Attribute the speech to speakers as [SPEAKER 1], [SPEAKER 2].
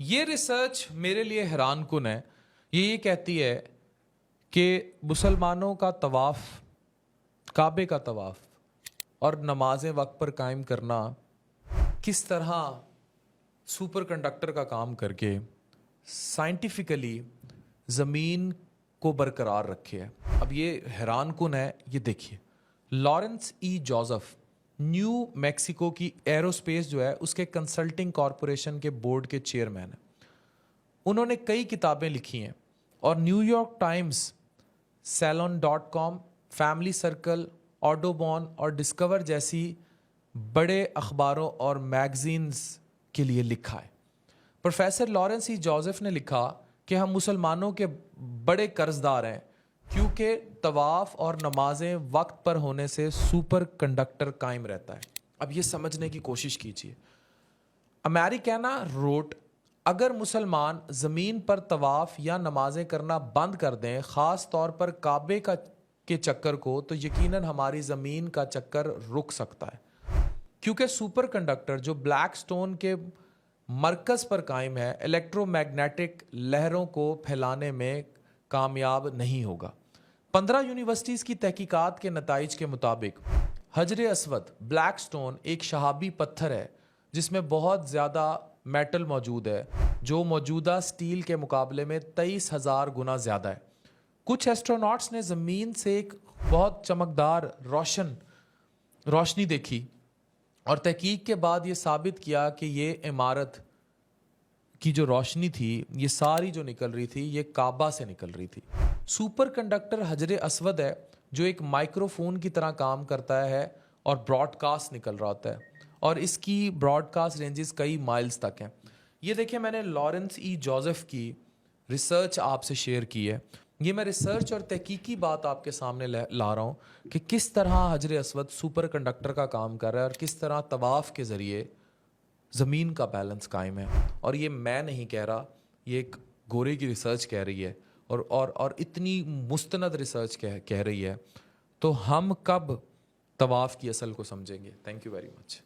[SPEAKER 1] یہ ریسرچ میرے لیے حیران کن ہے. یہ کہتی ہے کہ مسلمانوں کا طواف، کعبے کا طواف اور نمازیں وقت پر قائم کرنا کس طرح سپر کنڈکٹر کا کام کر کے سائنٹیفکلی زمین کو برقرار رکھے ہے. اب یہ حیران کن ہے. یہ دیکھیے، Lawrence E Joseph New Mexico کی ایروسپیس جو ہے اس کے کنسلٹنگ کارپوریشن کے بورڈ کے چیئرمین ہیں. انہوں نے کئی کتابیں لکھی ہیں اور نیو یارک ٹائمز، سیلون.com، فیملی سرکل، آڈوبون اور ڈسکور جیسی بڑے اخباروں اور میگزینز کے لیے لکھا ہے. پروفیسر لارنس ای جوزف نے لکھا کہ ہم مسلمانوں کے بڑے قرض دار ہیں کیونکہ طواف اور نمازیں وقت پر ہونے سے سپر کنڈکٹر قائم رہتا ہے. اب یہ سمجھنے کی کوشش کیجیے. امیریکینا روٹ، اگر مسلمان زمین پر طواف یا نمازیں کرنا بند کر دیں، خاص طور پر کعبے کے چکر کو، تو یقیناً ہماری زمین کا چکر رک سکتا ہے، کیونکہ سپر کنڈکٹر جو بلیک سٹون کے مرکز پر قائم ہے الیکٹرو میگنیٹک لہروں کو پھیلانے میں کامیاب نہیں ہوگا. 15 یونیورسٹیز کی تحقیقات کے نتائج کے مطابق حجر اسود، بلیک سٹون، ایک شہابی پتھر ہے جس میں بہت زیادہ میٹل موجود ہے جو موجودہ سٹیل کے مقابلے میں 23,000 گنا زیادہ ہے. کچھ ایسٹروناٹس نے زمین سے ایک بہت چمکدار روشنی دیکھی اور تحقیق کے بعد یہ ثابت کیا کہ یہ عمارت کی جو روشنی تھی، یہ ساری جو نکل رہی تھی، یہ کعبہ سے نکل رہی تھی. سپر کنڈکٹر حجر اسود ہے جو ایک مائکرو فون کی طرح کام کرتا ہے اور براڈ کاسٹ نکل رہا ہوتا ہے، اور اس کی براڈ کاسٹ رینجز کئی مائلز تک ہیں. یہ دیکھیں، میں نے لارنس ای جوزف کی ریسرچ آپ سے شیئر کی ہے. یہ میں ریسرچ اور تحقیقی بات آپ کے سامنے لا رہا ہوں کہ کس طرح حجر اسود سپر کنڈکٹر کا کام کر رہا ہے اور کس طرح طواف کے ذریعے زمین کا بیلنس قائم ہے. اور یہ میں نہیں کہہ رہا، یہ ایک گورے کی ریسرچ کہہ رہی ہے، اور اتنی مستند ریسرچ کہہ رہی ہے. تو ہم کب طواف کی اصل کو سمجھیں گے؟ Thank you very much.